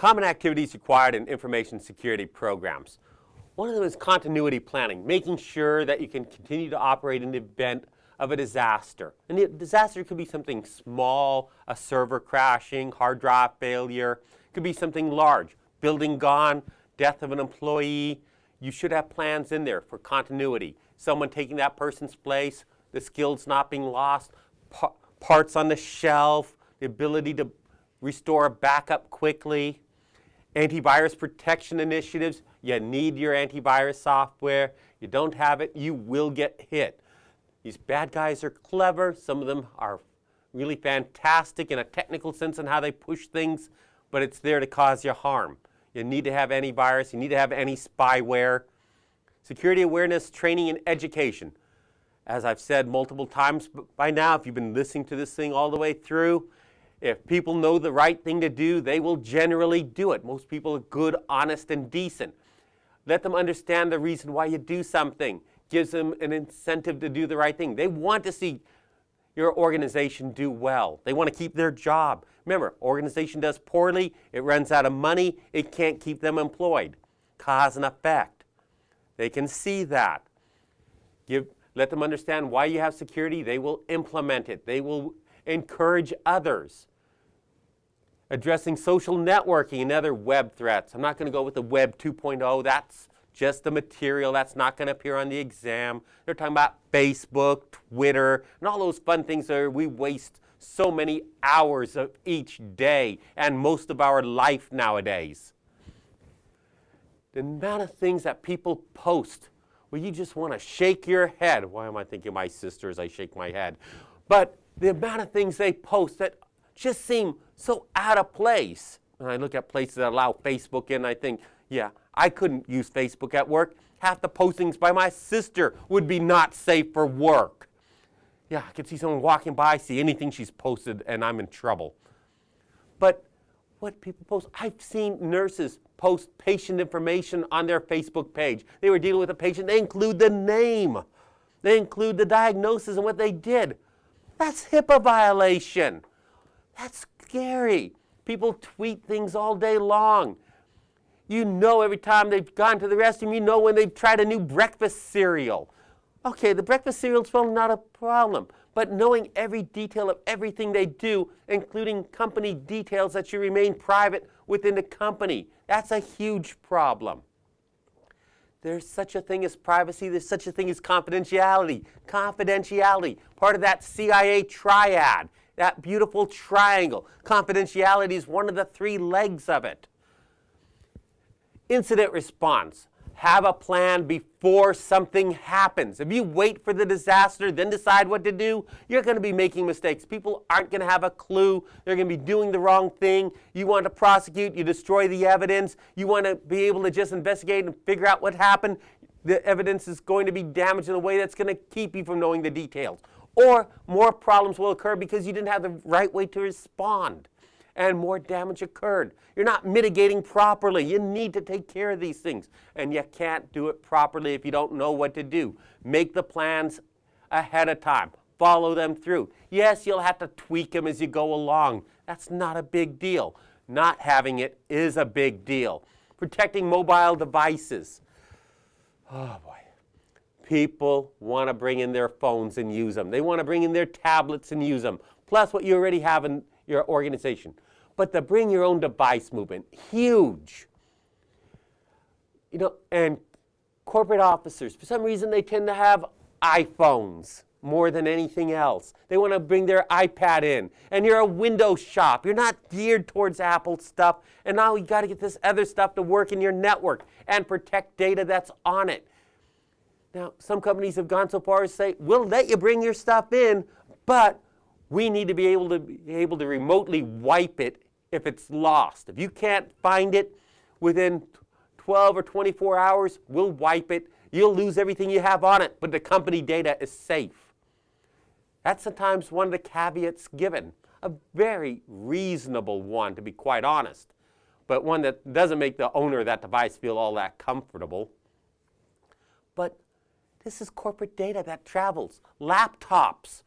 Common activities required in information security programs. One of them is continuity planning, making sure that you can continue to operate in the event of a disaster. And the disaster could be something small, a server crashing, hard drive failure. It could be something large, building gone, death of an employee. You should have plans in there for continuity. Someone taking that person's place, the skills not being lost, parts on the shelf, the ability to restore a backup quickly. Antivirus protection initiatives. You need your antivirus software. You don't have it, you will get hit. These bad guys are clever. Some of them are really fantastic in a technical sense in how they push things, but it's there to cause you harm. You need to have antivirus. You need to have anti-spyware. Security awareness, training, and education. As I've said multiple times by now, if you've been listening to this thing all the way through, if people know the right thing to do, they will generally do it. Most people are good, honest, and decent. Let them understand the reason why you do something. Gives them an incentive to do the right thing. They want to see your organization do well. They want to keep their job. Remember, organization does poorly, it runs out of money, it can't keep them employed. Cause and effect. They can see that. Let them understand why you have security. They will implement it. They will encourage others. Addressing social networking and other web threats. I'm not going to go with the Web 2.0. That's just the material. That's not going to appear on the exam. They're talking about Facebook, Twitter, and all those fun things that we waste so many hours of each day and most of our life nowadays. The amount of things that people post where you just want to shake your head. Why am I thinking of my sister as I shake my head? But the amount of things they post that just seem so out of place. And I look at places that allow Facebook in, I think, yeah, I couldn't use Facebook at work. Half the postings by my sister would be not safe for work. Yeah, I could see someone walking by, see anything she's posted, and I'm in trouble. But what people post, I've seen nurses post patient information on their Facebook page. They were dealing with a patient, they include the name. They include the diagnosis and what they did. That's HIPAA violation. That's scary. People tweet things all day long. You know every time they've gone to the restroom, you know when they've tried a new breakfast cereal. Okay, the breakfast cereal's probably not a problem, but knowing every detail of everything they do, including company details that should remain private within the company, that's a huge problem. There's such a thing as privacy. There's such a thing as confidentiality. Confidentiality, part of that CIA triad, that beautiful triangle. Confidentiality is one of the three legs of it. Incident response. Have a plan before something happens. If you wait for the disaster, then decide what to do, you're going to be making mistakes. People aren't going to have a clue. They're going to be doing the wrong thing. You want to prosecute, you destroy the evidence. You want to be able to just investigate and figure out what happened. The evidence is going to be damaged in a way that's going to keep you from knowing the details. Or more problems will occur because you didn't have the right way to respond. And more damage occurred. You're not mitigating properly. You need to take care of these things. And you can't do it properly if you don't know what to do. Make the plans ahead of time. Follow them through. Yes, you'll have to tweak them as you go along. That's not a big deal. Not having it is a big deal. Protecting mobile devices. Oh boy. People want to bring in their phones and use them. They want to bring in their tablets and use them. Plus what you already have in your organization. But the bring your own device movement, huge. You know, and corporate officers, for some reason they tend to have iPhones more than anything else. They want to bring their iPad in. And you're a Windows shop. You're not geared towards Apple stuff. And now you got to get this other stuff to work in your network and protect data that's on it. Now, some companies have gone so far as to say, we'll let you bring your stuff in, but we need to be able to remotely wipe it if it's lost. If you can't find it within 12 or 24 hours, we'll wipe it. You'll lose everything you have on it, but the company data is safe. That's sometimes one of the caveats given. A very reasonable one, to be quite honest, but one that doesn't make the owner of that device feel all that comfortable. But this is corporate data that travels. Laptops.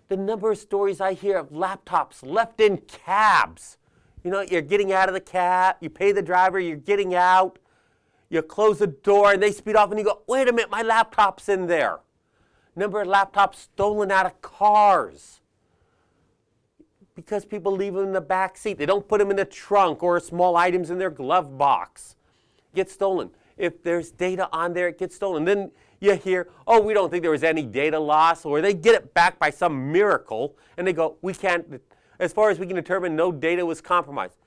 The number of stories I hear of laptops left in cabs. You know, you're getting out of the cab, you pay the driver, you're getting out, you close the door, and they speed off, and you go, wait a minute, my laptop's in there. Number of laptops stolen out of cars because people leave them in the back seat. They don't put them in the trunk or small items in their glove box. Get stolen. If there's data on there, it gets stolen. Then you hear, oh, we don't think there was any data loss, or they get it back by some miracle, and they go, we can't, as far as we can determine, no data was compromised.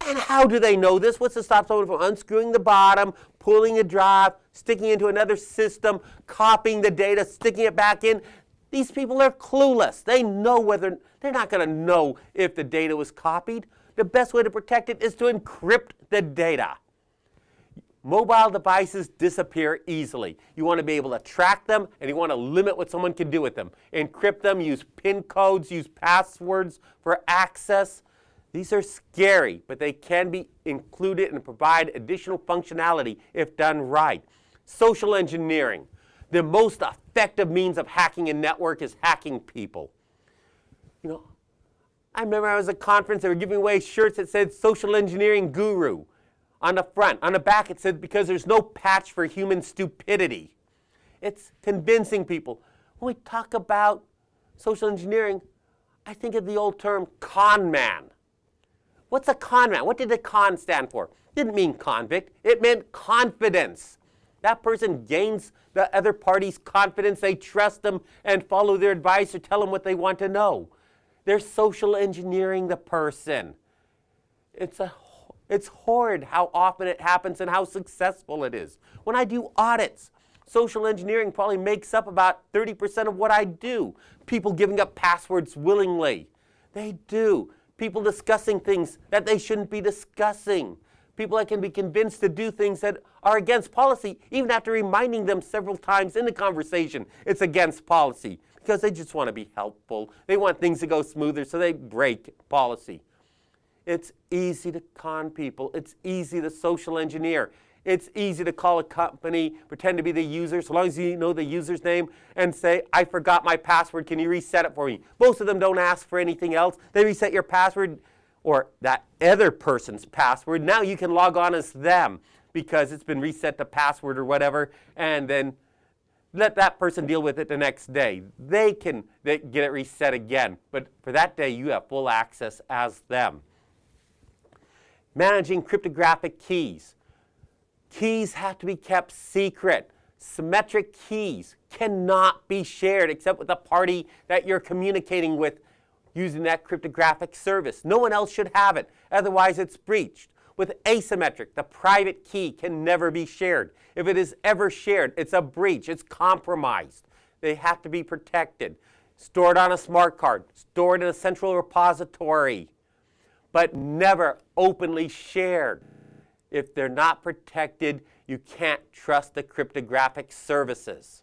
And how do they know this? What's to stop someone from unscrewing the bottom, pulling a drive, sticking it into another system, copying the data, sticking it back in? These people are clueless. They know whether, they're not going to know if the data was copied. The best way to protect it is to encrypt the data. Mobile devices disappear easily. You want to be able to track them, and you want to limit what someone can do with them. Encrypt them, use PIN codes, use passwords for access. These are scary, but they can be included and provide additional functionality if done right. Social engineering. The most effective means of hacking a network is hacking people. You know, I remember I was at a conference, they were giving away shirts that said social engineering guru. On the front. On the back it said, because there's no patch for human stupidity. It's convincing people. When we talk about social engineering, I think of the old term con man. What's a con man? What did the con stand for? It didn't mean convict. It meant confidence. That person gains the other party's confidence. They trust them and follow their advice or tell them what they want to know. They're social engineering the person. It's horrid how often it happens and how successful it is. When I do audits, social engineering probably makes up about 30% of what I do. People giving up passwords willingly. They do. People discussing things that they shouldn't be discussing. People that can be convinced to do things that are against policy, even after reminding them several times in the conversation it's against policy, because they just want to be helpful. They want things to go smoother, so they break policy. It's easy to con people. It's easy to social engineer. It's easy to call a company, pretend to be the user, so long as you know the user's name, and say, I forgot my password, can you reset it for me? Most of them don't ask for anything else. They reset your password or that other person's password. Now you can log on as them because it's been reset to password or whatever, and then let that person deal with it the next day. They get it reset again, but for that day you have full access as them. Managing cryptographic keys. Keys have to be kept secret. Symmetric keys cannot be shared except with the party that you're communicating with using that cryptographic service. No one else should have it, otherwise it's breached. With asymmetric, the private key can never be shared. If it is ever shared, it's a breach, it's compromised. They have to be protected. Stored on a smart card, stored in a central repository, but never openly shared. If they're not protected, you can't trust the cryptographic services.